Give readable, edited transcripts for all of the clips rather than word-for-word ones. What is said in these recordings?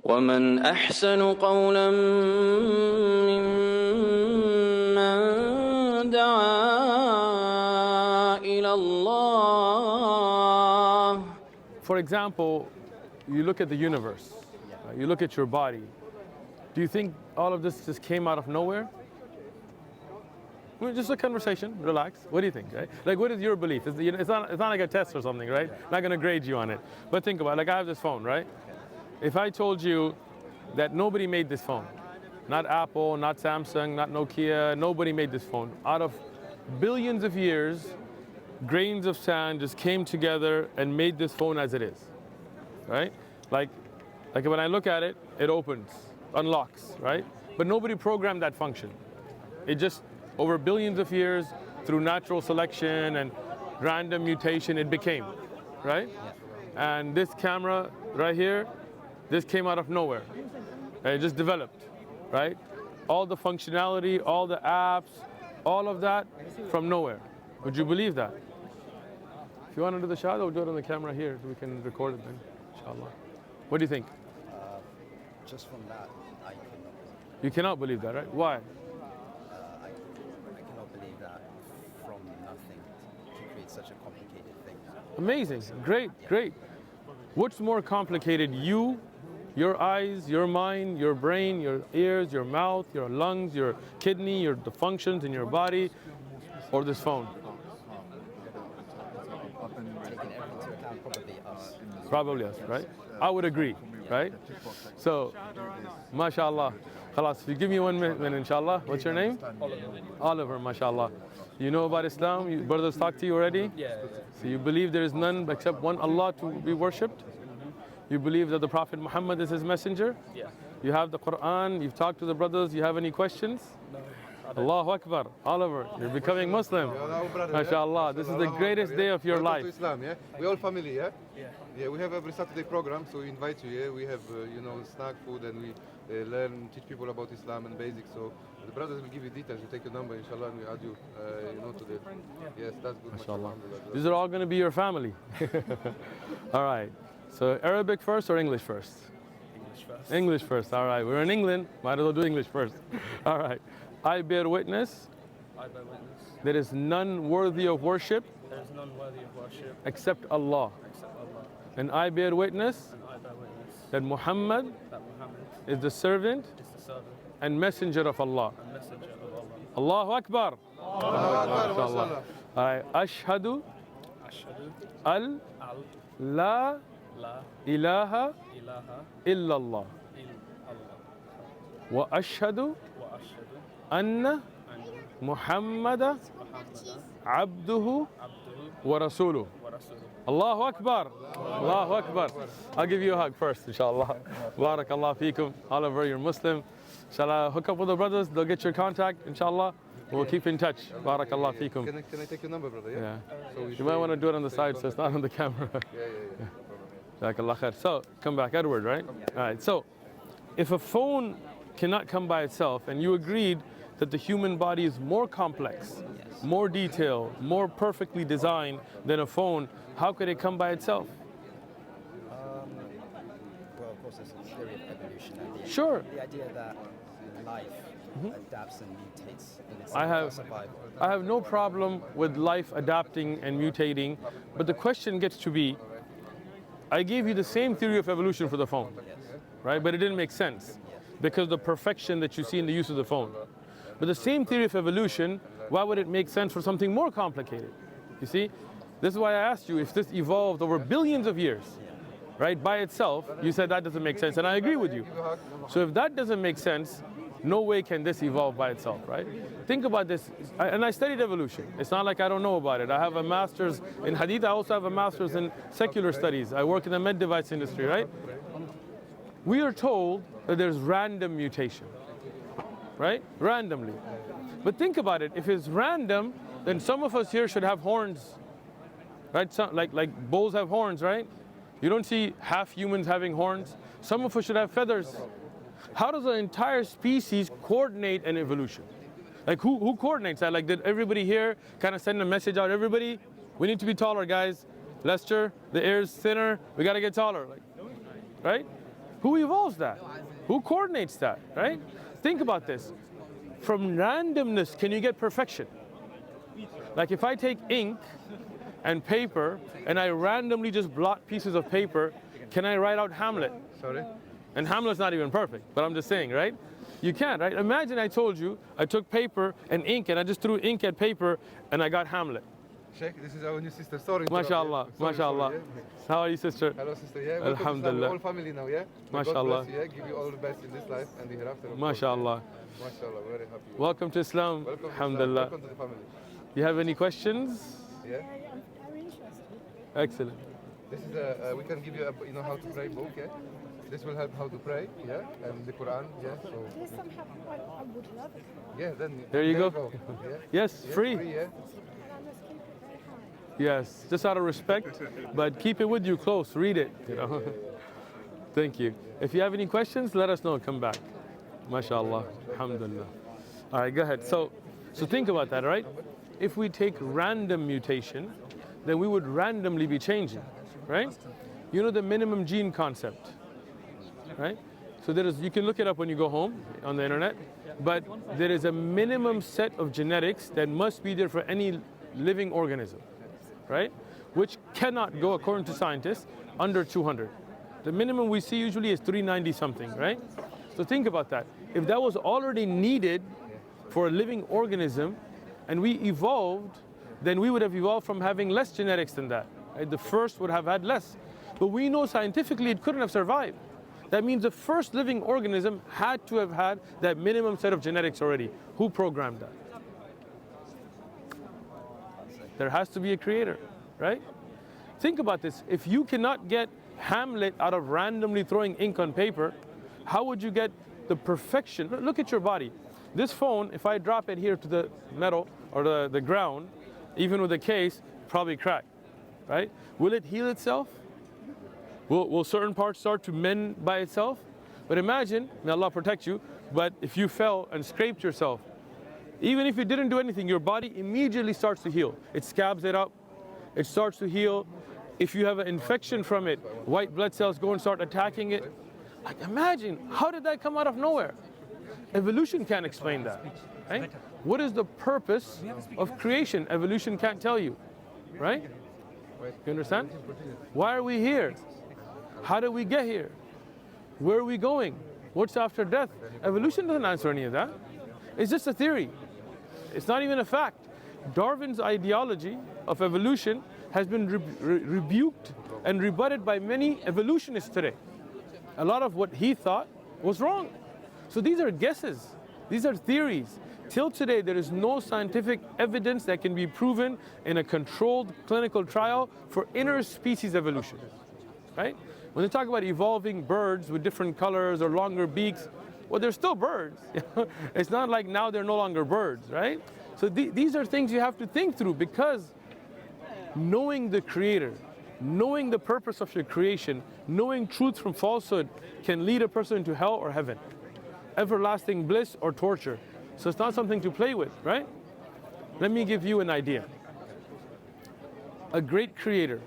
ومن أحسن قولا ممن دعا إلى الله. For example, you look at the universe, you look at your body. Do you think all of this just came out of nowhere? Just a conversation, relax. What do you think, right? Like, what is your belief? It's not like a test or something, right? Not gonna grade you on it. But think about it, like I have this phone, right? If I told you that nobody made this phone, not Apple, not Samsung, not Nokia, nobody made this phone. Out of billions of years, grains of sand just came together and made this phone as it is, right? Like when I look at it, it opens, unlocks, right? But nobody programmed that function. It just, over billions of years, through natural selection and random mutation, it became, right? And this camera right here, this came out of nowhere. And it just developed, right? All the functionality, all the apps, all of that from nowhere. Would you believe that? If you want to do the shahada, we'll do it on the camera here so we can record it then, inshallah. What do you think? Just from that, I cannot. You cannot believe that, right? Why? I cannot believe that from nothing to create such a complicated thing. Amazing, great, great. What's more complicated, you, your eyes, your mind, your brain, your ears, your mouth, your lungs, your kidney, the functions in your body, or this phone? Taking everything into account, probably us. Probably us, right? I would agree, right? So, mashallah. Khalas, if you give me 1 minute, then inshallah. What's your name? Oliver, mashallah. You know about Islam? Your brothers talked to you already? Yeah. So you believe there is none except one Allah to be worshipped? You believe that the Prophet Muhammad is his messenger? Yeah. You have the Quran, you've talked to the brothers, you have any questions? No. Allahu Akbar. Oliver, you're becoming Muslim. MashaAllah, this is the greatest day of your life. To Islam, yeah? We all family, yeah? Yeah. Yeah, we have every Saturday program, so we invite you, yeah? We have, snack food, and we teach people about Islam and basics. So the brothers will give you details. You take your number, inshallah, and we add you, to the... Yes, that's good. MashaAllah. These are all going to be your family. All right. So Arabic first or English first? English first. English first, all right. We're in England, might as well do English first. All right. I bear witness. I bear witness. There is none worthy of worship. There is none worthy of worship Except Allah. except Allah. And I bear witness And I bear witness that Muhammad that Muhammad is the servant is the servant and messenger of Allah. and messenger of Allah. Allahu Akbar. MashaAllah. All right. Ashhadu Ashhadu al al la la ilaha ilaha illallah. illallah Wa ashhadu wa ashhadu anna anna Muhammada Muhammadan abduhu abduhu wa rasuluh. wa rasuluh. Allahu Akbar. Allahu Akbar. I'll give you a hug first, inshallah. Barakallah feekum. Oliver, you're Muslim. Shall I hook up with the brothers? They'll get your contact, inshallah. We'll keep in touch. Barakallah feekum. Can I take your number, brother, yeah? Yeah. So You might want to do it on the side so it's not on the camera. Yeah. Jazakallah khair. So, come back, Edward, right? All right. So, if a phone cannot come by itself, and you agreed that the human body is more complex, more detailed, more perfectly designed than a phone, how could it come by itself? Well, of course, there's a theory of evolution. And Sure. the idea that life adapts and mutates in itself I for have survival. I have no problem with life adapting and mutating, but the question gets to be, I gave you the same theory of evolution for the phone, right? But it didn't make sense because of the perfection that you see in the use of the phone. But the same theory of evolution, why would it make sense for something more complicated? You see, this is why I asked you if this evolved over billions of years, right, by itself. You said that doesn't make sense, and I agree with you. So if that doesn't make sense, no way can this evolve by itself, right? Think about this, and I studied evolution. It's not like I don't know about it. I have a master's in hadith. I also have a master's in secular studies. I work in the med device industry, right? We are told that there's random mutation, right? Randomly. But think about it. If it's random, then some of us here should have horns, right? Some, like bulls have horns, right? You don't see half humans having horns. Some of us should have feathers. How does an entire species coordinate an evolution? Like who coordinates that? Like did everybody here kind of send a message out? Everybody, we need to be taller, guys. Lester, the air's thinner. We got to get taller, like, right? Who evolves that? Who coordinates that, right? Think about this. From randomness, can you get perfection? Like if I take ink and paper and I randomly just blot pieces of paper, can I write out Hamlet? Sorry? And Hamlet's not even perfect, but I'm just saying, right? You can't, right? Imagine I told you I took paper and ink and I just threw ink at paper and I got Hamlet. Sheikh, this is our new sister. Sorry. MashaAllah, MashaAllah. How are you, sister? Hello, sister. Yeah, welcome to Alhamdulillah. Islam. All family now, yeah? May God MashaAllah. bless you, yeah? Give you all the best in this life and the hereafter. of course, MashaAllah. yeah? MashaAllah, very happy. Welcome to Islam. Welcome to Islam. Alhamdulillah. Welcome to the family. You have any questions? Yeah? I'm interested. Excellent. This is a, we can give you a, you know, how to pray book, yeah? This will help how to pray, yeah? And the Quran, yeah? So, There's some have, I would love it. yeah, then There you there go. Yeah? Yes, Yeah, free. yeah? And I must keep it very high. Yes, just out of respect, but keep it with you close. Read it. You know. Thank you. If you have any questions, let us know. Come back. MashaAllah. Alhamdulillah. All right, go ahead. So think about that, all right? If we take random mutation, then we would randomly be changing, right? You know the minimum gene concept, right? So you can look it up when you go home on the internet, but there is a minimum set of genetics that must be there for any living organism, right? Which cannot go, according to scientists, under 200. The minimum we see usually is 390 something, right? So think about that. If that was already needed for a living organism and we evolved, then we would have evolved from having less genetics than that. Right? The first would have had less. But we know scientifically it couldn't have survived. That means the first living organism had to have had that minimum set of genetics already. Who programmed that? There has to be a creator, right? Think about this. If you cannot get Hamlet out of randomly throwing ink on paper, how would you get the perfection? Look at your body. This phone, if I drop it here to the metal or the ground, even with a case, probably crack, right? Will it heal itself? Will certain parts start to mend by itself? But imagine, may Allah protect you, but if you fell and scraped yourself, even if you didn't do anything, your body immediately starts to heal. It scabs it up, it starts to heal. If you have an infection from it, white blood cells go and start attacking it. Like imagine, how did that come out of nowhere? Evolution can't explain that, right? What is the purpose of creation? Evolution can't tell you, right? You understand? Why are we here? How did we get here? Where are we going? What's after death? Evolution doesn't answer any of that. It's just a theory. It's not even a fact. Darwin's ideology of evolution has been rebuked and rebutted by many evolutionists today. A lot of what he thought was wrong. So these are guesses. These are theories. Till today, there is no scientific evidence that can be proven in a controlled clinical trial for interspecies evolution, right? When they talk about evolving birds with different colors or longer beaks, well, they're still birds. It's not like now they're no longer birds, right? So these are things you have to think through, because knowing the Creator, knowing the purpose of your creation, knowing truth from falsehood can lead a person to hell or heaven, everlasting bliss or torture. So it's not something to play with, right? Let me give you an idea. A great creator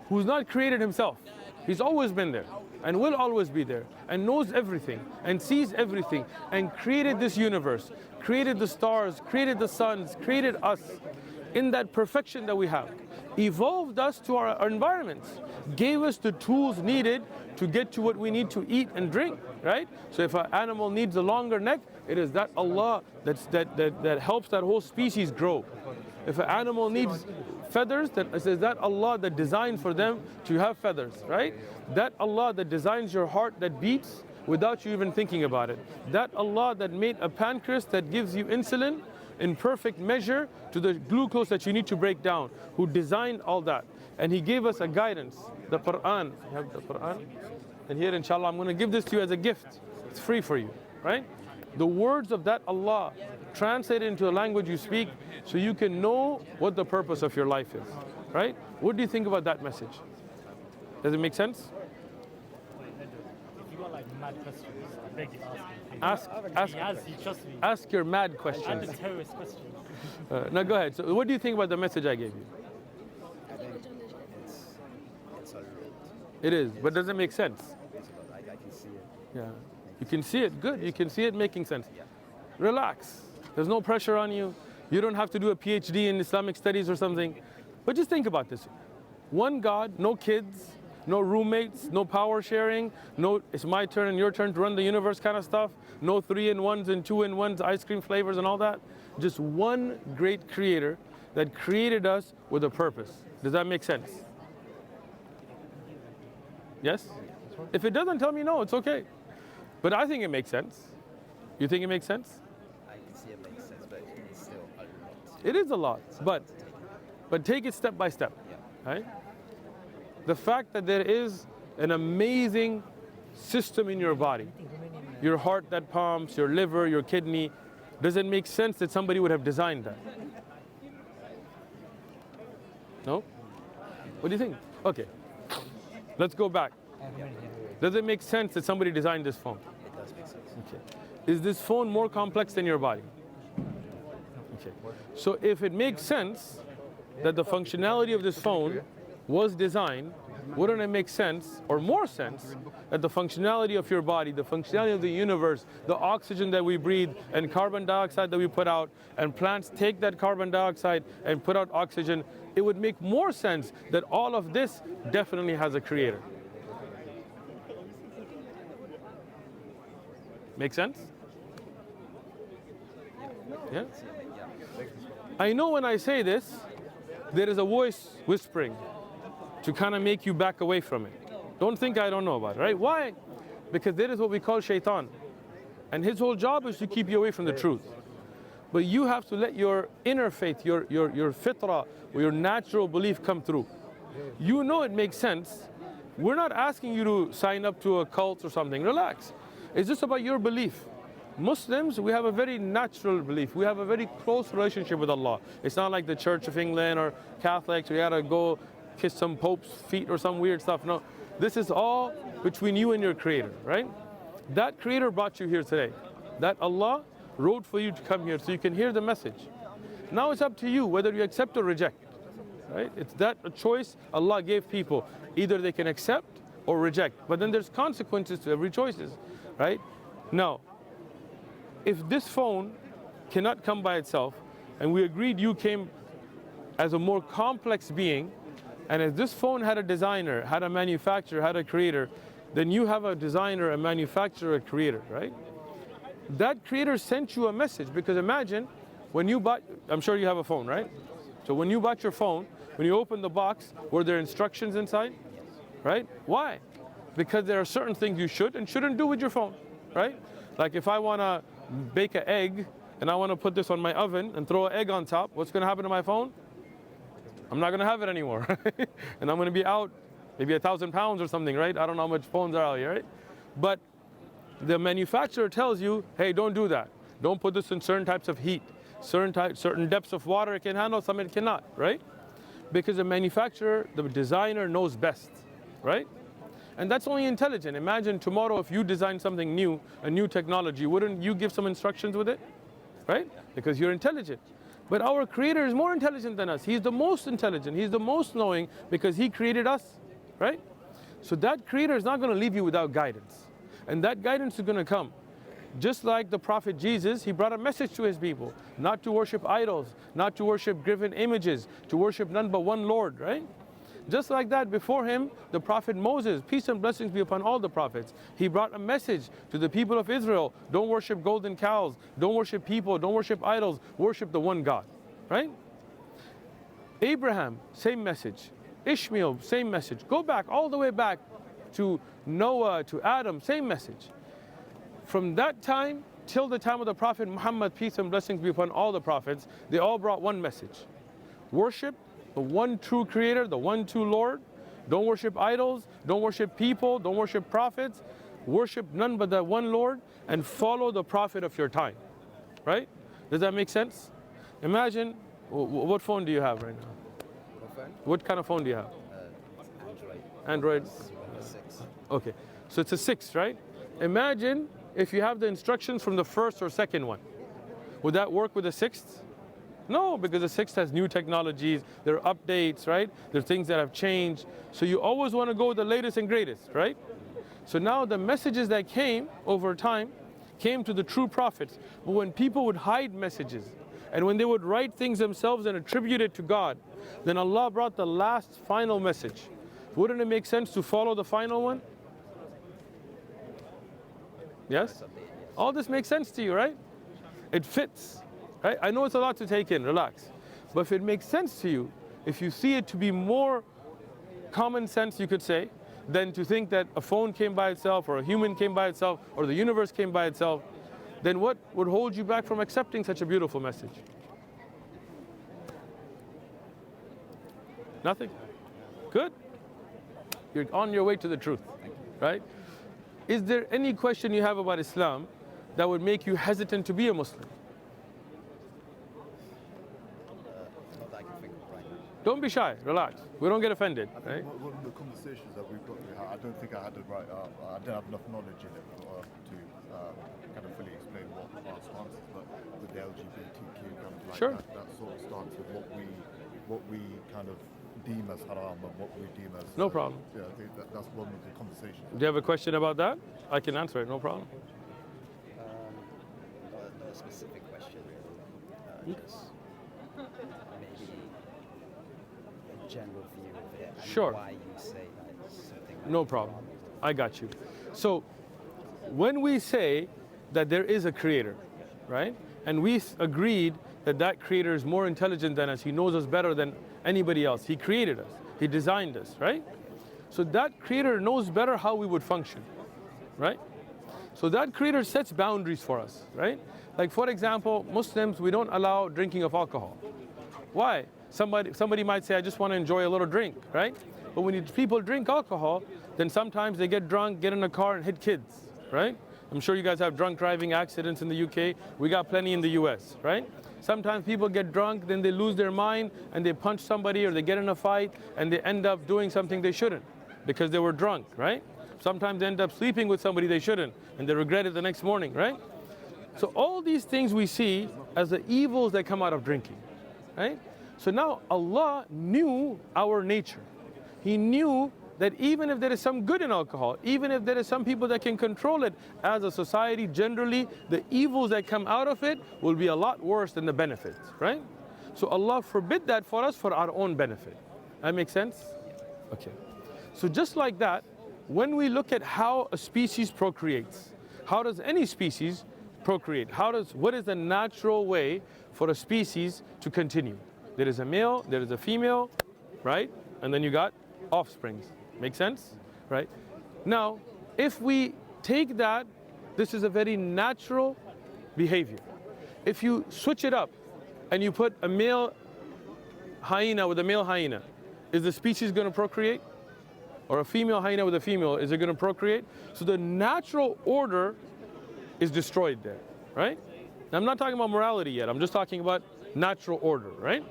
who's not created himself, he's always been there and will always be there and knows everything and sees everything and created this universe, created the stars, created the suns, created us in that perfection that we have, evolved us to our environments, gave us the tools needed to get to what we need to eat and drink, right? So if an animal needs a longer neck, it is that Allah that helps that whole species grow. If an animal needs feathers, then it says that Allah that designed for them to have feathers, right? That Allah that designs your heart that beats without you even thinking about it. That Allah that made a pancreas that gives you insulin in perfect measure to the glucose that you need to break down, who designed all that. And He gave us a guidance, the Quran. You have the Quran? And here, inshallah, I'm going to give this to you as a gift. It's free for you, right? The words of that Allah translated into a language you speak so you can know what the purpose of your life is, right? What do you think about that message? Does it make sense? If you got like mad questions, I beg you ask me. Ask your mad And questions. the terrorist questions. Now go ahead. So what do you think about the message I gave you? I think it's a lot. It is, but does it make sense? It's a lot. I can see Yeah. You can see it, good. You can see it making sense. Relax. There's no pressure on you. You don't have to do a PhD in Islamic studies or something. But just think about this. One God, no kids, no roommates, no power sharing, no it's my turn and your turn to run the universe kind of stuff, no 3-in-1s and 2-in-1s, ice cream flavors and all that. Just one great creator that created us with a purpose. Does that make sense? Yes? If it doesn't, tell me no, it's okay. But I think it makes sense. You think it makes sense? I can see it makes sense, but it's still a lot. It is a lot, but take it step by step, right? The fact that there is an amazing system in your body, your heart that pumps, your liver, your kidney, does it make sense that somebody would have designed that? No? What do you think? Okay, let's go back. Does it make sense that somebody designed this phone? It does make sense. Okay. Is this phone more complex than your body? Okay. So if it makes sense that the functionality of this phone was designed, wouldn't it make sense, or more sense, that the functionality of your body, the functionality of the universe, the oxygen that we breathe and carbon dioxide that we put out, and plants take that carbon dioxide and put out oxygen, it would make more sense that all of this definitely has a creator. Make sense? Yeah? I know when I say this, there is a voice whispering to kind of make you back away from it. Don't think I don't know about it, right? Why? Because there is what we call shaitan. And his whole job is to keep you away from the truth. But you have to let your inner faith, your fitrah, or your natural belief come through. You know it makes sense. We're not asking you to sign up to a cult or something. Relax. It's just about your belief. Muslims, we have a very natural belief. We have a very close relationship with Allah. It's not like the Church of England or Catholics, we gotta go kiss some Pope's feet or some weird stuff. No, this is all between you and your Creator, right? That Creator brought you here today. That Allah wrote for you to come here so you can hear the message. Now it's up to you whether you accept or reject, right? It's that a choice Allah gave people. Either they can accept or reject. But then there's consequences to every choices, right? Now, if this phone cannot come by itself, and we agreed you came as a more complex being, and if this phone had a designer, had a manufacturer, had a creator, then you have a designer, a manufacturer, a creator, right? That creator sent you a message, because imagine when you bought, I'm sure you have a phone, right? So when you bought your phone, when you opened the box, were there instructions inside? Right? Why? Because there are certain things you should and shouldn't do with your phone, right? Like if I want to bake an egg and I want to put this on my oven and throw an egg on top, what's going to happen to my phone? I'm not going to have it anymore. And I'm going to be out maybe 1,000 pounds or something, right? I don't know how much phones are out here, right? But the manufacturer tells you, hey, don't do that. Don't put this in certain types of heat, certain depths of water it can handle, some it cannot, right? Because the manufacturer, the designer knows best, right? And that's only intelligent. Imagine tomorrow if you design something new, a new technology, wouldn't you give some instructions with it, right? Because you're intelligent. But our Creator is more intelligent than us. He's the most intelligent. He's the most knowing because He created us, right? So that Creator is not going to leave you without guidance. And that guidance is going to come. Just like the Prophet Jesus, he brought a message to his people, not to worship idols, not to worship graven images, to worship none but one Lord, right? Just like that, before him, the Prophet Moses, peace and blessings be upon all the prophets, he brought a message to the people of Israel, don't worship golden cows, don't worship people, don't worship idols, worship the one God, right? Abraham, same message. Ishmael, same message. Go back, all the way back to Noah, to Adam, same message. From that time till the time of the Prophet Muhammad, peace and blessings be upon all the prophets, they all brought one message. Worship the one true Creator, the one true Lord. Don't worship idols, don't worship people, don't worship prophets. Worship none but that one Lord and follow the Prophet of your time, right? Does that make sense? Imagine, what phone do you have right now? What kind of phone do you have? Android. Android? 6. Okay, so it's a 6, right? Imagine if you have the instructions from the first or second one. Would that work with the 6th? No, because the 6th has new technologies, there are updates, right? There are things that have changed. So you always want to go with the latest and greatest, right? So now the messages that came over time came to the true prophets. But when people would hide messages and when they would write things themselves and attribute it to God, then Allah brought the last final message. Wouldn't it make sense to follow the final one? Yes? All this makes sense to you, right? It fits, right? I know it's a lot to take in, relax. But if it makes sense to you, if you see it to be more common sense, you could say, than to think that a phone came by itself or a human came by itself or the universe came by itself, then what would hold you back from accepting such a beautiful message? Nothing? Good. You're on your way to the truth, right? Is there any question you have about Islam that would make you hesitant to be a Muslim? Not that I can think of right now. Don't be shy, relax. We don't get offended, I right? think one of the conversations that we've got, I don't think I had it right. I didn't have enough knowledge in it to kind of fully explain what our stance is, but with the LGBTQ kind of like Sure. that sort of stance of what we kind of deem as haram and what we deem as No problem. Yeah, I think that's one of the conversations. Do you have a question about that? I can answer it, no problem. Not a specific question, really. Just maybe a general view of it. And Sure. why you say that it's something like No problem. I got you. So when we say that there is a creator, right? And we agreed that that creator is more intelligent than us. He knows us better than anybody else. He created us. He designed us, right? So that creator knows better how we would function, right? So that creator sets boundaries for us, right? Like for example, Muslims, we don't allow drinking of alcohol. Why? Somebody might say, I just want to enjoy a little drink, right? But when people drink alcohol, then sometimes they get drunk, get in a car and hit kids, right? I'm sure you guys have drunk driving accidents in the UK. We got plenty in the US, right? Sometimes people get drunk, then they lose their mind and they punch somebody or they get in a fight and they end up doing something they shouldn't because they were drunk, right? Sometimes they end up sleeping with somebody they shouldn't and they regret it the next morning, right? So all these things we see as the evils that come out of drinking, right? So now Allah knew our nature. He knew that even if there is some good in alcohol, even if there is some people that can control it, as a society generally, the evils that come out of it will be a lot worse than the benefits, right? So Allah forbid that for us for our own benefit. That makes sense? Okay. So just like that, when we look at how a species procreates, how does any species procreate? What is the natural way for a species to continue? There is a male, there is a female, right? And then you got offsprings. Make sense? Right? Now, if we take that, this is a very natural behavior. If you switch it up and you put a male hyena with a male hyena, is the species going to procreate? Or a female hyena with a female, is it going to procreate? So the natural order is destroyed there, right? Now, I'm not talking about morality yet. I'm just talking about natural order, right?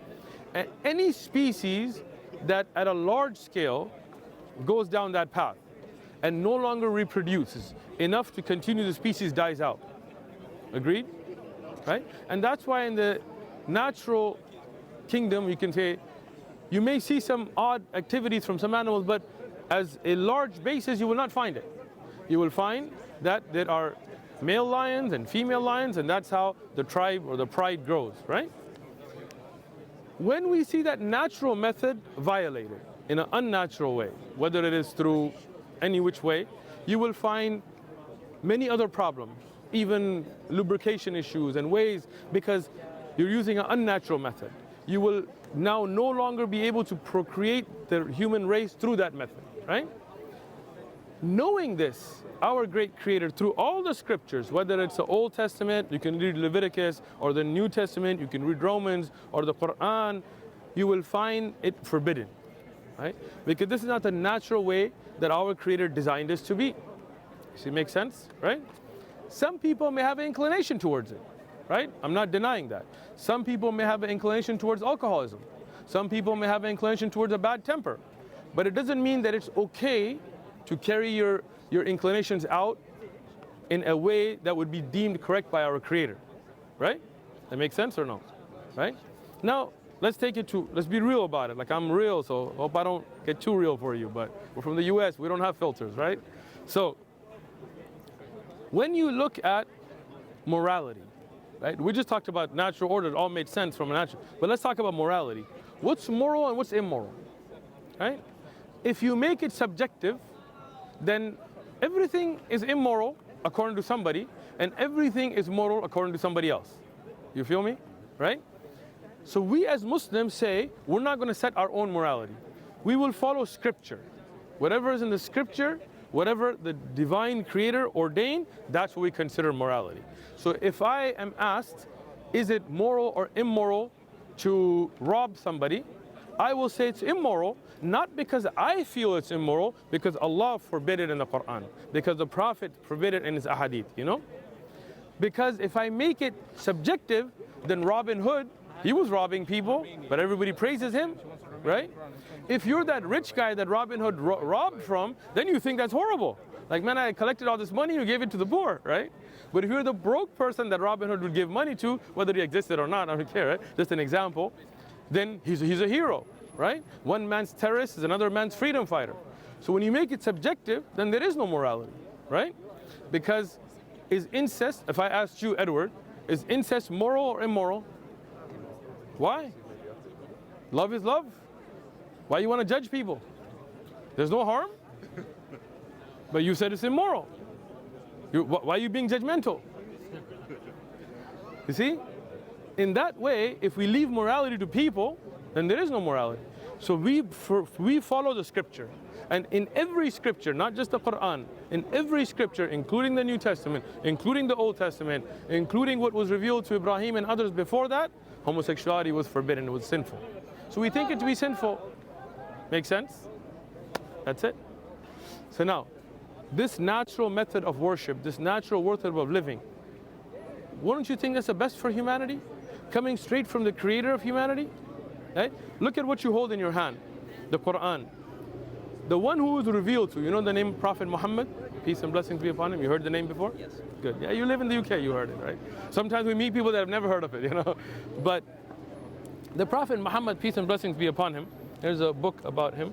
And any species that at a large scale goes down that path and no longer reproduces enough to continue, the species dies out. Agreed? Right? And that's why in the natural kingdom, you can say, you may see some odd activities from some animals, but as a large basis, you will not find it. You will find that there are male lions and female lions, and that's how the tribe or the pride grows, right? When we see that natural method violated in an unnatural way, whether it is through any which way, you will find many other problems, even lubrication issues and ways, because you're using an unnatural method. You will now no longer be able to procreate the human race through that method, right? Knowing this, our great creator, through all the scriptures, whether it's the Old Testament, you can read Leviticus, or the New Testament, you can read Romans, or the Quran, you will find it forbidden, right? Because this is not the natural way that our creator designed us to be. Does it make sense, right? Some people may have an inclination towards it, right? I'm not denying that. Some people may have an inclination towards alcoholism. Some people may have an inclination towards a bad temper. But it doesn't mean that it's okay to carry your inclinations out in a way that would be deemed correct by our creator, right? That makes sense or no, right? Now, let's be real about it. Like, I'm real, so hope I don't get too real for you, but we're from the US, we don't have filters, right? So when you look at morality, right? We just talked about natural order, it all made sense from a natural, but let's talk about morality. What's moral and what's immoral, right? If you make it subjective, then everything is immoral according to somebody, and everything is moral according to somebody else. You feel me, right? So we as Muslims say, we're not going to set our own morality. We will follow scripture. Whatever is in the scripture, whatever the divine creator ordained, that's what we consider morality. So if I am asked, is it moral or immoral to rob somebody, I will say it's immoral, not because I feel it's immoral, because Allah forbid it in the Quran, because the Prophet forbid it in his ahadith, you know? Because if I make it subjective, then Robin Hood, he was robbing people, but everybody praises him, right? If you're that rich guy that Robin Hood robbed from, then you think that's horrible. Like, man, I collected all this money, you gave it to the poor, right? But if you're the broke person that Robin Hood would give money to, whether he existed or not, I don't care, right? Just an example, then he's a hero, right? One man's terrorist is another man's freedom fighter. So when you make it subjective, then there is no morality, right? Because is incest, if I asked you, Edward, is incest moral or immoral? Why? Love is love. Why you want to judge people? There's no harm. But you said it's immoral. Why are you being judgmental? You see? In that way, if we leave morality to people, then there is no morality. So we follow the scripture. And in every scripture, not just the Quran, in every scripture, including the New Testament, including the Old Testament, including what was revealed to Ibrahim and others before that, homosexuality was forbidden, it was sinful. So we think it to be sinful. Make sense? That's it. So now, this natural method of worship, this natural method of living, wouldn't you think that's the best for humanity? Coming straight from the creator of humanity? Right? Look at what you hold in your hand, the Quran. The one who was revealed to, you know the name Prophet Muhammad? Peace and blessings be upon him. You heard the name before? Yes. Good. Yeah, you live in the UK, you heard it, right? Sometimes we meet people that have never heard of it, you know. But the Prophet Muhammad, peace and blessings be upon him, there's a book about him.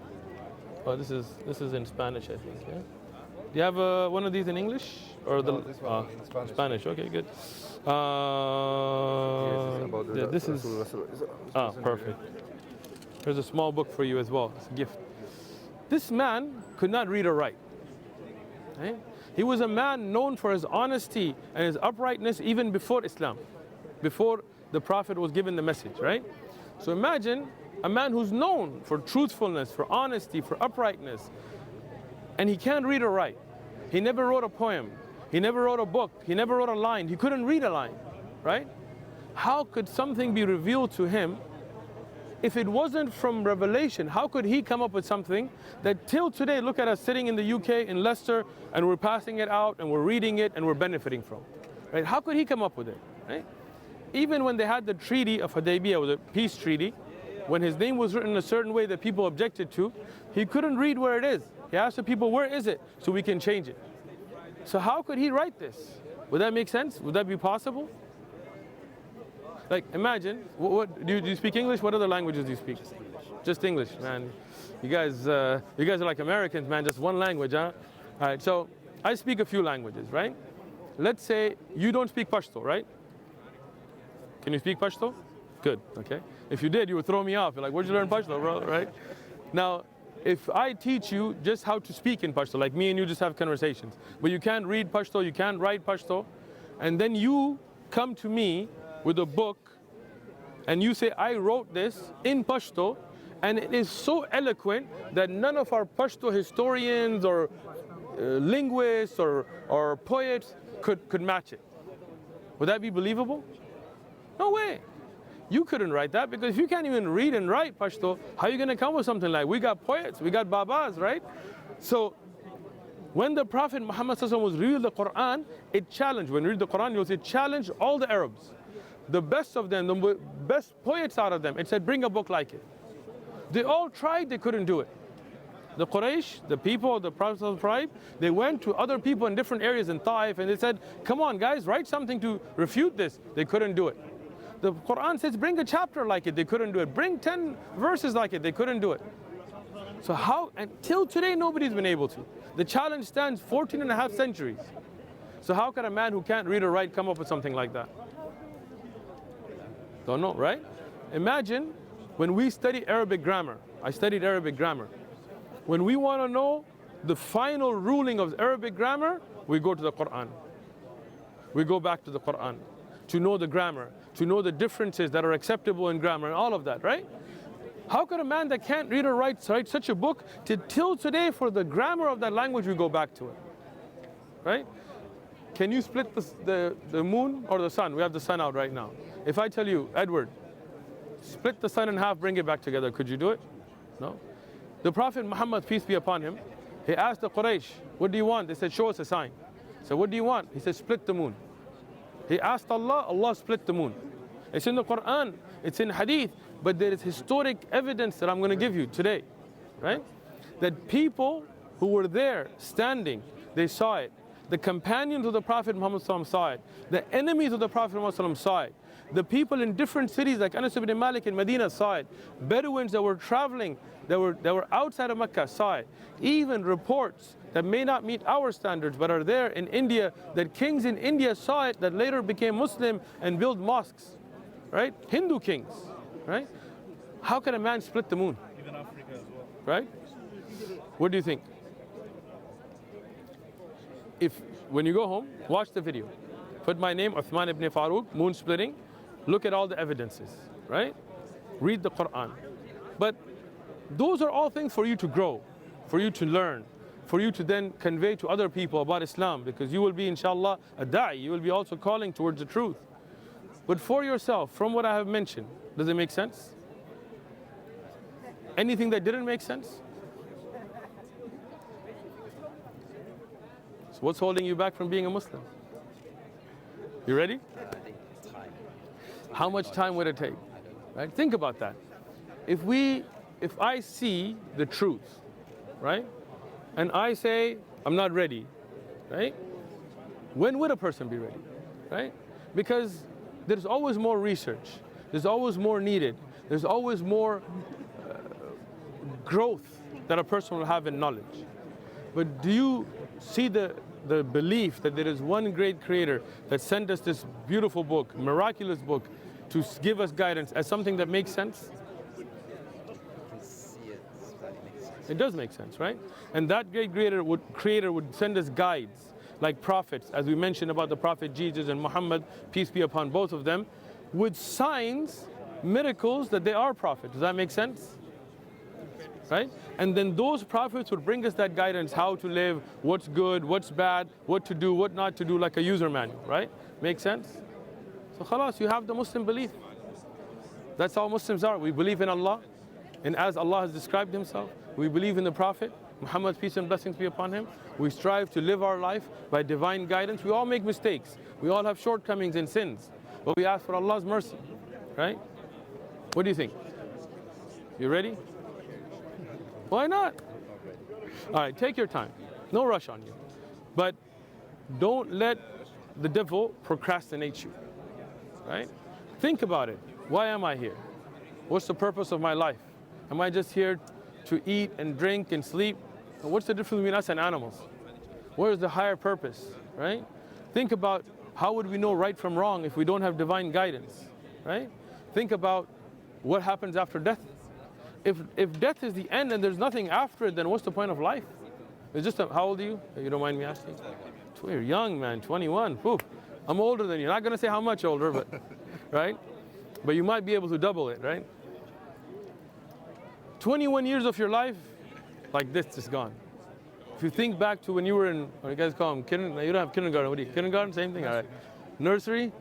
Oh, this is in Spanish, I think. Yeah? Do you have one of these in English? Or no, this one in Spanish. Spanish, okay, good. This is perfect. There's a small book for you as well. It's a gift. This man could not read or write. Right? He was a man known for his honesty and his uprightness even before Islam, before the Prophet was given the message, right? So imagine a man who's known for truthfulness, for honesty, for uprightness, and he can't read or write. He never wrote a poem. He never wrote a book. He never wrote a line. He couldn't read a line, right? How could something be revealed to him if it wasn't from revelation? How could he come up with something that till today, look at us sitting in the UK, in Leicester, and we're passing it out, and we're reading it, and we're benefiting from, right? How could he come up with it, right? Even when they had the treaty of Hudaybiyah, was a peace treaty, when his name was written a certain way that people objected to, he couldn't read where it is. He asked the people, where is it? So we can change it. So how could he write this? Would that make sense? Would that be possible? Like, imagine, do you speak English? What other languages do you speak? Just English, man. You guys are like Americans, man, just one language, huh? All right, so I speak a few languages, right? Let's say you don't speak Pashto, right? Can you speak Pashto? Good, okay. If you did, you would throw me off. You're like, where'd you learn Pashto, bro, right? Now, if I teach you just how to speak in Pashto, like me and you just have conversations, but you can't read Pashto, you can't write Pashto, and then you come to me with a book, and you say, I wrote this in Pashto, and it is so eloquent that none of our Pashto historians or linguists or poets could match it. Would that be believable? No way. You couldn't write that, because if you can't even read and write Pashto, how are you going to come with something like, we got poets, we got babas, right? So when the Prophet Muhammad was revealed the Quran, it challenged, when you read the Quran, you'll see it challenged all the Arabs. The best of them, the best poets out of them, it said, bring a book like it. They all tried, they couldn't do it. The Quraysh, the people of the Prophet's tribe, they went to other people in different areas in Taif, and they said, come on guys, write something to refute this. They couldn't do it. The Quran says, bring a chapter like it. They couldn't do it. Bring 10 verses like it. They couldn't do it. So how, until today, nobody's been able to. The challenge stands 14 and a half centuries. So how can a man who can't read or write come up with something like that? Don't know, right? Imagine when we study Arabic grammar. I studied Arabic grammar. When we want to know the final ruling of Arabic grammar, we go to the Quran. We go back to the Quran to know the grammar, to know the differences that are acceptable in grammar and all of that, right? How could a man that can't read or write such a book till today for the grammar of that language we go back to it, right? Can you split the moon or the sun? We have the sun out right now. If I tell you, Edward, split the sun in half, bring it back together, could you do it? No. The Prophet Muhammad, peace be upon him, he asked the Quraysh, what do you want? They said, show us a sign. So what do you want? He said, split the moon. He asked Allah, Allah split the moon. It's in the Quran, it's in Hadith, but there is historic evidence that I'm going to give you today, right? That people who were there standing, they saw it. The companions of the Prophet Muhammad saw it. The enemies of the Prophet Muhammad saw it. The people in different cities like Anas ibn Malik in Medina saw it. Bedouins that were traveling, that were outside of Mecca saw it. Even reports that may not meet our standards but are there in India, that kings in India saw it, that later became Muslim and built mosques, right? Hindu kings, right? How can a man split the moon? Even Africa as well. Right? What do you think? When you go home, watch the video. Put my name, Uthman ibn Farooq, moon splitting. Look at all the evidences, right? Read the Quran. But those are all things for you to grow, for you to learn, for you to then convey to other people about Islam, because you will be, inshallah, a da'i. You will be also calling towards the truth. But for yourself, from what I have mentioned, does it make sense? Anything that didn't make sense? So what's holding you back from being a Muslim? You ready? I think it's time. How much time would it take? Right? Think about that. If I see the truth, right? And I say, I'm not ready, right? When would a person be ready, right? Because there's always more research. There's always more needed. There's always more growth that a person will have in knowledge. But do you see the belief that there is one great creator that sent us this beautiful book, miraculous book, to give us guidance as something that makes sense? You can see it, that makes sense. It does make sense, right? And that great creator would send us guides, like prophets, as we mentioned about the Prophet Jesus and Muhammad, peace be upon both of them, with signs, miracles that they are prophets. Does that make sense? Right? And then those prophets would bring us that guidance, how to live, what's good, what's bad, what to do, what not to do, like a user manual, right? Make sense? So khalas, you have the Muslim belief. That's how Muslims are. We believe in Allah, and as Allah has described himself, we believe in the Prophet, Muhammad, peace and blessings be upon him. We strive to live our life by divine guidance. We all make mistakes. We all have shortcomings and sins. But we ask for Allah's mercy, right? What do you think? You ready? Why not? All right, take your time. No rush on you. But don't let the devil procrastinate you, right? Think about it. Why am I here? What's the purpose of my life? Am I just here to eat and drink and sleep? And what's the difference between us and animals? Where is the higher purpose, right? Think about how would we know right from wrong if we don't have divine guidance, right? Think about what happens after death. If death is the end and there's nothing after it, then what's the point of life? It's just how old are you? You don't mind me asking? You're young, man, 21. Whew. I'm older than you. Not going to say how much older, but right? But you might be able to double it, right? 21 years of your life, like this is gone. If you think back to when you were in, what do you guys call them? You don't have kindergarten. What do you? Kindergarten, same thing. All right. Nursery,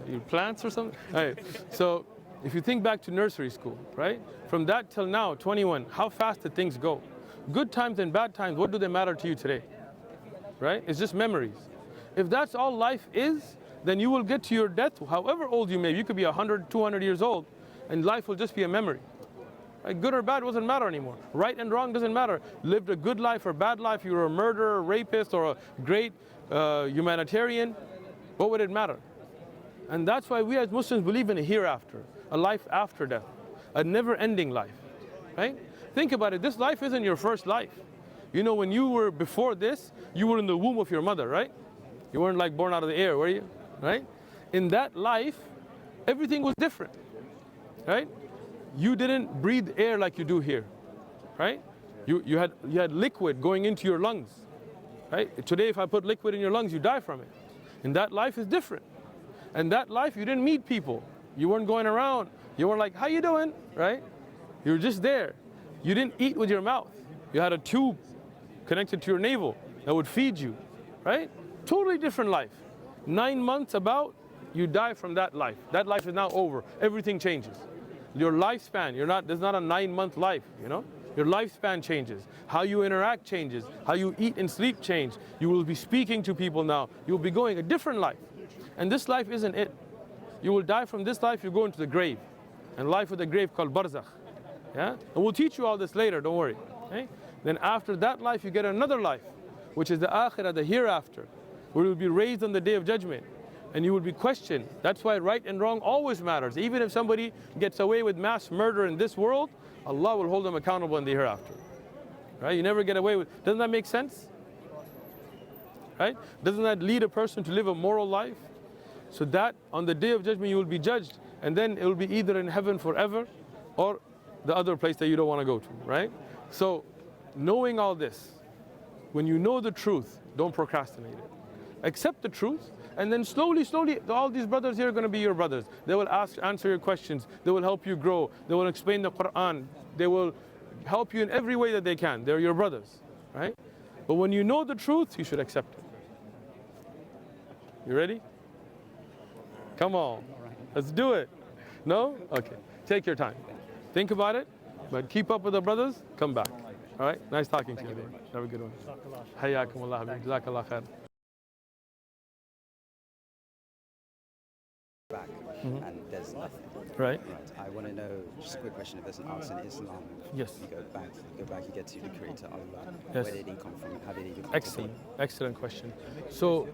you plants or something. All right. So if you think back to nursery school, right? From that till now, 21, how fast did things go? Good times and bad times, what do they matter to you today? Right? It's just memories. If that's all life is, then you will get to your death, however old you may be. You could be 100, 200 years old, and life will just be a memory. Right? Good or bad doesn't matter anymore. Right and wrong doesn't matter. Lived a good life or bad life, you were a murderer, rapist, or a great humanitarian, what would it matter? And that's why we as Muslims believe in a hereafter, a life after death, a never-ending life, right? Think about it, this life isn't your first life. You know, when you were before this, you were in the womb of your mother, right? You weren't like born out of the air, were you? Right? In that life, everything was different. Right? You didn't breathe air like you do here. Right? You had liquid going into your lungs. Right? Today, if I put liquid in your lungs, you die from it. In that life is different. And that life, you didn't meet people. You weren't going around. You weren't like, how you doing? Right? You were just there. You didn't eat with your mouth. You had a tube connected to your navel that would feed you. Right? Totally different life. 9 months about, you die from that life. That life is now over. Everything changes. Your lifespan, there's not a 9-month life, you know? Your lifespan changes. How you interact changes. How you eat and sleep change. You will be speaking to people now. You will be going a different life. And this life isn't it. You will die from this life, you go into the grave. And life with the grave called barzakh. Yeah? And we'll teach you all this later, don't worry. Okay? Then after that life, you get another life, which is the akhirah, the hereafter, where you will be raised on the day of judgment. And you will be questioned. That's why right and wrong always matters. Even if somebody gets away with mass murder in this world, Allah will hold them accountable in the hereafter. Right? You never get away with. Doesn't that make sense? Right? Doesn't that lead a person to live a moral life? So that on the day of judgment you will be judged, and then it will be either in heaven forever or the other place that you don't want to go to. Right? So knowing all this, when you know the truth, don't procrastinate it. Accept the truth. And then slowly, all these brothers here are going to be your brothers. They will answer your questions. They will help you grow. They will explain the Quran. They will help you in every way that they can. They're your brothers, right? But when you know the truth, you should accept it. You ready? Come on, let's do it. No? Okay, take your time. Think about it, but keep up with the brothers, come back. All right, nice talking to you. Have a good one. Hayyakumullah, jazakallah khair. Back and there's nothing. Right. I want to know, just a quick question, if there's an answer in Islam. Yes. You go back, you get to the Creator Allah. Yes. Where did he come from? How did he become? Excellent question. So,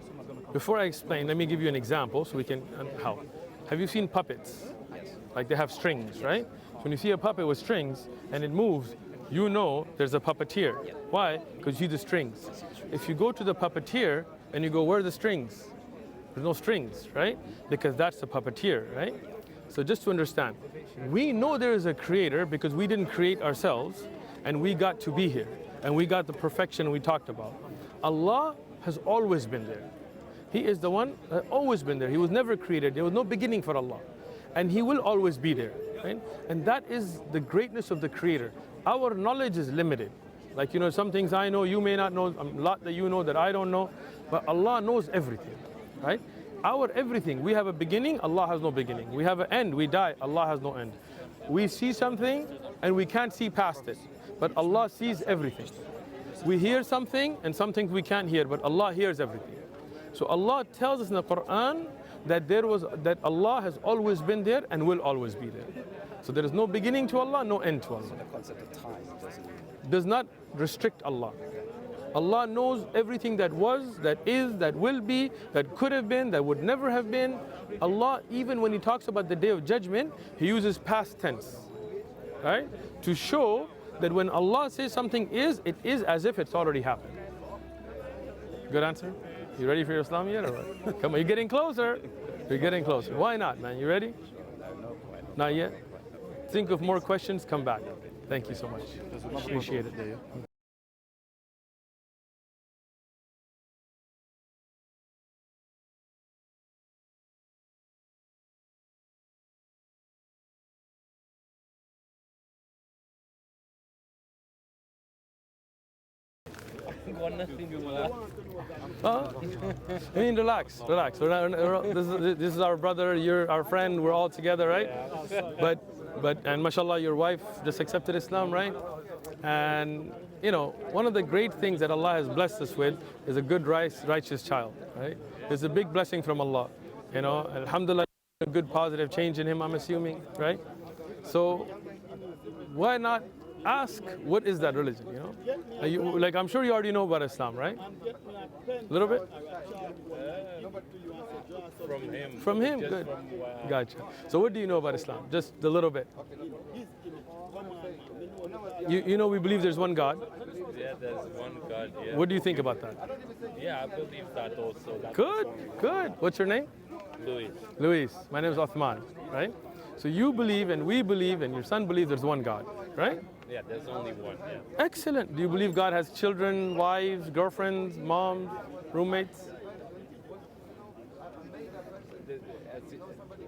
before I explain, let me give you an example so we can help. Have you seen puppets? Yes. Like they have strings, right? So when you see a puppet with strings and it moves, you know there's a puppeteer. Yeah. Why? Because you see the strings. If you go to the puppeteer and you go, where are the strings? There's no strings, right? Because that's the puppeteer, right? So just to understand, we know there is a creator because we didn't create ourselves and we got to be here and we got the perfection we talked about. Allah has always been there. He is the one that always been there. He was never created. There was no beginning for Allah. And He will always be there, right? And that is the greatness of the creator. Our knowledge is limited. Like, you know, some things I know, you may not know, a lot that you know that I don't know, but Allah knows everything. Right? Our everything, we have a beginning, Allah has no beginning. We have an end, we die, Allah has no end. We see something and we can't see past it, but Allah sees everything. We hear something and some things we can't hear, but Allah hears everything. So Allah tells us in the Quran that Allah has always been there and will always be there. So there is no beginning to Allah, no end to Allah. So the concept of time does not restrict Allah. Allah knows everything that was, that is, that will be, that could have been, that would never have been. Allah, even when He talks about the Day of Judgment, He uses past tense, right? To show that when Allah says something is, it is as if it's already happened. Good answer? You ready for your Islam yet or what? Come on, you're getting closer. You're getting closer. Why not, man? You ready? Not yet? Think of more questions, come back. Thank you so much. Appreciate it. I mean, relax. This is our brother, you're our friend, we're all together, right? And mashallah, your wife just accepted Islam, right? And you know, one of the great things that Allah has blessed us with is a good, righteous child, right? It's a big blessing from Allah. You know, alhamdulillah, a good positive change in him, I'm assuming, right? So why not ask, what is that religion, you know? Like, I'm sure you already know about Islam, right? A little bit? From him, good. Gotcha. So what do you know about Islam? Just a little bit. You know we believe there's one God. there's one God, yeah. What do you think about that? Yeah, I believe that also. That Good, good. What's your name? Louis. Luis. My name is Uthman, right? So you believe and we believe and your son believes there's one God, right? Yeah, there's only one, yeah. Excellent. Do you believe God has children, wives, girlfriends, moms, roommates?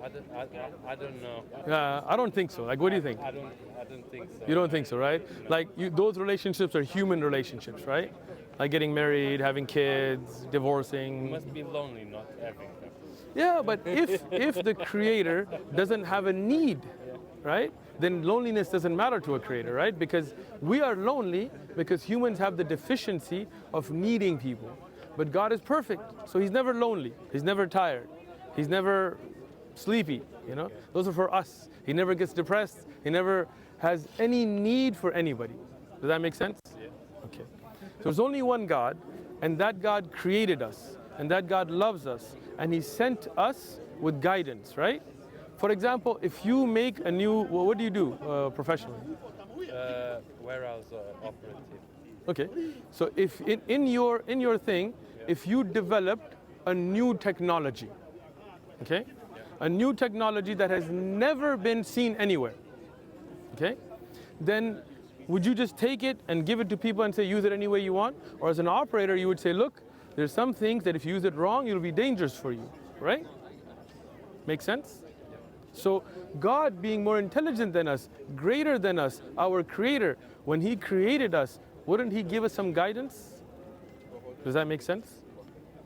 I don't know. I don't think so. Like, what do you think? I don't think so. You don't think so, right? Like, those relationships are human relationships, right? Like getting married, having kids, You divorcing. must be lonely not having them. Yeah, but if the creator doesn't have a need, right? Then loneliness doesn't matter to a creator, right? Because we are lonely because humans have the deficiency of needing people. But God is perfect, so he's never lonely. He's never tired. He's never sleepy, you know? Those are for us. He never gets depressed. He never has any need for anybody. Does that make sense? Yeah. Okay. So there's only one God, and that God created us, and that God loves us, and he sent us with guidance, right? For example, if you make a new, well, what do you do professionally? Warehouse operative. Okay. So if in your thing, if you developed a new technology, okay? A new technology that has never been seen anywhere, okay? Then would you just take it and give it to people and say use it any way you want? Or as an operator, you would say, look, there's some things that if you use it wrong, it'll be dangerous for you, right? Make sense? So God being more intelligent than us, greater than us, our creator, when he created us, wouldn't he give us some guidance? Does that make sense?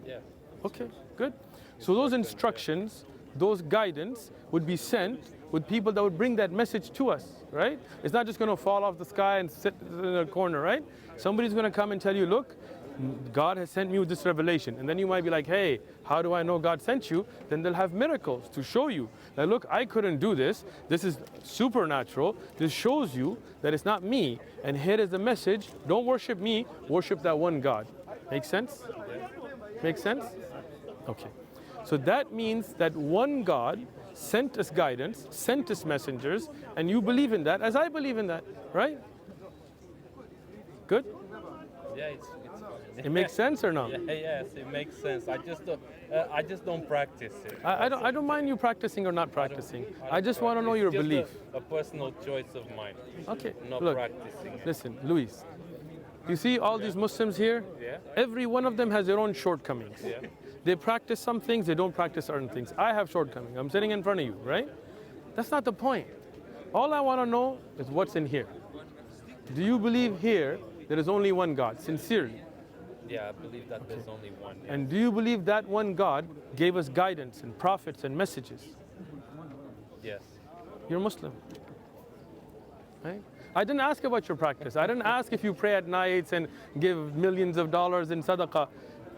Yeah. Okay, good. So those instructions, those guidance would be sent with people that would bring that message to us, right? It's not just going to fall off the sky and sit in a corner, right? Somebody's going to come and tell you, look, God has sent me with this revelation. And then you might be like, hey, how do I know God sent you? Then they'll have miracles to show you. Now look, I couldn't do this. This is supernatural. This shows you that it's not me. And here is the message. Don't worship me, worship that one God. Make sense? Make sense? Okay. So that means that one God sent us guidance, sent us messengers, and you believe in that as I believe in that, right? Good? Yeah, it's It makes sense or not? Yeah, yes, it makes sense. I just don't practice it. I don't mind you practicing or not practicing. I just want to know your It's just belief. A personal choice of mine. Okay. Not Look, practicing it. listen, Luis. You see all these Muslims here? Yeah. Every one of them has their own shortcomings. Yeah. They practice some things, they don't practice certain things. I have shortcomings. I'm sitting in front of you, right? That's not the point. All I want to know is what's in here. Do you believe here there is only one God, sincerely? Yeah, I believe that there's only one. Yeah. And do you believe that one God gave us guidance and prophets and messages? Yes. You're Muslim, right? I didn't ask about your practice. I didn't ask if you pray at nights and give millions of dollars in sadaqah.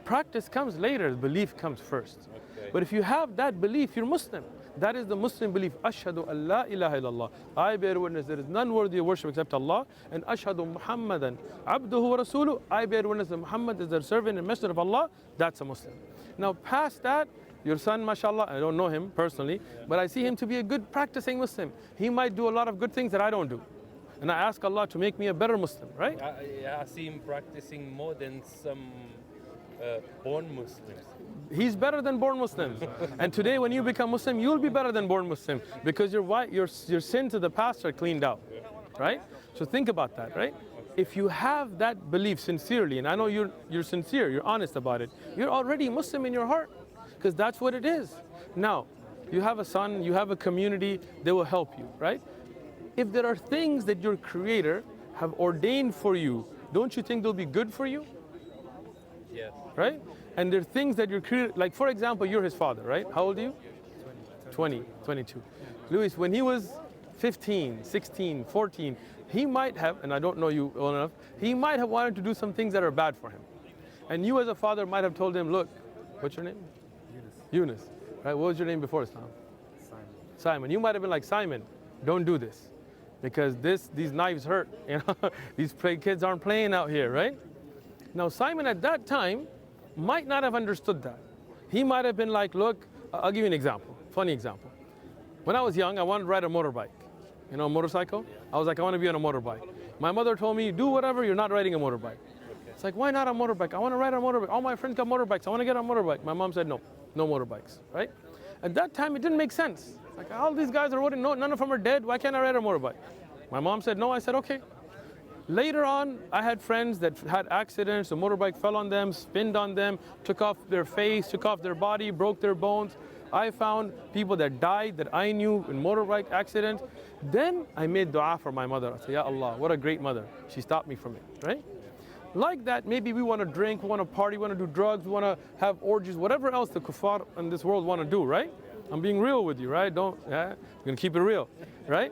Practice comes later, belief comes first. Okay. But if you have that belief, you're Muslim. That is the Muslim belief. Ashhadu an la ilaha illallah. I bear witness there is none worthy of worship except Allah. And ashhadu Muhammadan abduhu wa rasuluh. I bear witness that Muhammad is the servant and messenger of Allah. That's a Muslim. Now past that, your son, mashallah, I don't know him personally, but I see him to be a good practicing Muslim. He might do a lot of good things that I don't do. And I ask Allah to make me a better Muslim, right? I see him practicing more than some born Muslims. He's better than born Muslims. And today when you become Muslim, you'll be better than born Muslim because your sins of the past are cleaned out, right? So think about that, right? If you have that belief sincerely, and I know you're sincere, you're honest about it, you're already Muslim in your heart because that's what it is. Now, you have a son, you have a community, they will help you, right? If there are things that your Creator have ordained for you, don't you think they'll be good for you? Yes. Right? And there are things that your Creator, like for example, you're his father, right? How old are you? 20, 22. Luis, when he was 15, 16, 14, he might have, and I don't know you well enough, he might have wanted to do some things that are bad for him. And you as a father might have told him, look, what's your name? Eunice. Right? What was your name before Islam? Simon. You might have been like, Simon, don't do this. Because these knives hurt, you know. These kids aren't playing out here, right? Now Simon at that time might not have understood that. He might have been like, look, I'll give you an example, funny example. When I was young, I wanted to ride a motorbike. You know, a motorcycle? I was like, I want to be on a motorbike. My mother told me, do whatever, you're not riding a motorbike. It's like, why not a motorbike? I want to ride a motorbike. All my friends got motorbikes. I want to get a motorbike. My mom said, no, no motorbikes, right? At that time, it didn't make sense. Like, all these guys are riding, no, none of them are dead. Why can't I ride a motorbike? My mom said, no. I said, okay. Later on, I had friends that had accidents. The motorbike fell on them, spinned on them, took off their face, took off their body, broke their bones. I found people that died that I knew in motorbike accidents. Then I made dua for my mother. I said, Ya Allah, what a great mother. She stopped me from it, right? Like that, maybe we want to drink, we want to party, we want to do drugs, we want to have orgies, whatever else the kuffar in this world want to do, right? I'm being real with you, right? I'm going to keep it real, right?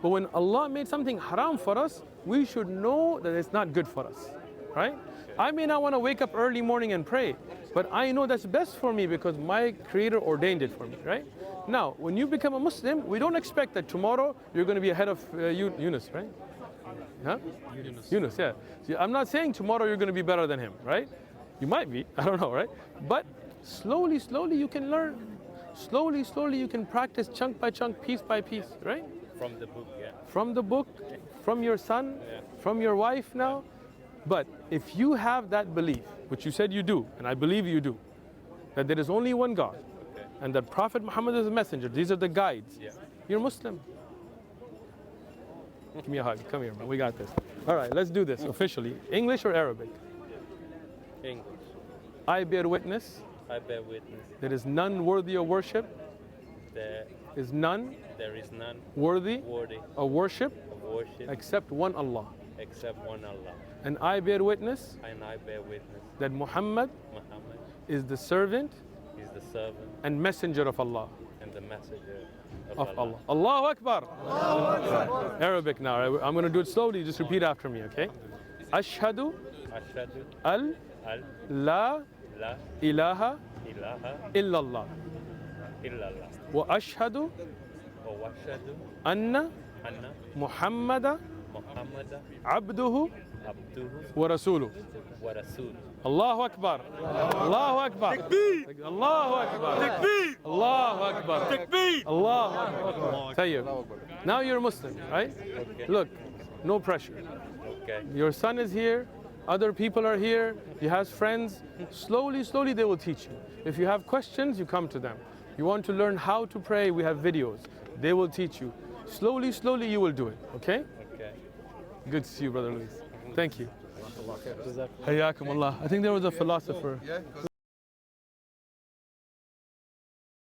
But when Allah made something haram for us, we should know that it's not good for us, right? I may not want to wake up early morning and pray, but I know that's best for me because my Creator ordained it for me, right? Now, when you become a Muslim, we don't expect that tomorrow you're going to be ahead of Yunus, right? Huh? Yunus, yeah. See, I'm not saying tomorrow you're going to be better than him, right? You might be, I don't know, right? But slowly, slowly you can learn. Slowly, slowly you can practice chunk by chunk, piece by piece, right? From the book, yeah. From the book, from your son, from your wife now. But if you have that belief, which you said you do, and I believe you do, that there is only one God, and that Prophet Muhammad is a messenger, these are the guides, you're Muslim. Give me a hug. Come here, man. We got this. All right, let's do this officially. English or Arabic? English. I bear witness. I bear witness. There is none worthy of worship. There is none. There is none worthy of worship. Except one Allah. Except one Allah. And I bear witness. And I bear witness. That Muhammad is the servant. Is the servant. And messenger of Allah. And the messenger of Allah. Allahu Akbar. Allahu Akbar. Arabic now. I'm going to do it slowly. Just repeat after me, okay? Ashhadu al la ilaha illallah. Wa ashhadu anna Muhammada abduhu wa rasuluh. Allahu Akbar. Allahu Akbar. Allahu Akbar. Allahu Akbar. Allahu Akbar. Tayyib. Now you're a Muslim, right? Look, no pressure. Your son is here. Other people are here. He has friends. Slowly, slowly they will teach you. If you have questions, you come to them. You want to learn how to pray, we have videos. They will teach you. Slowly, slowly you will do it, okay? Good to see you, Brother Luis. Thank you. Hayyakum Allah. I think there was a philosopher.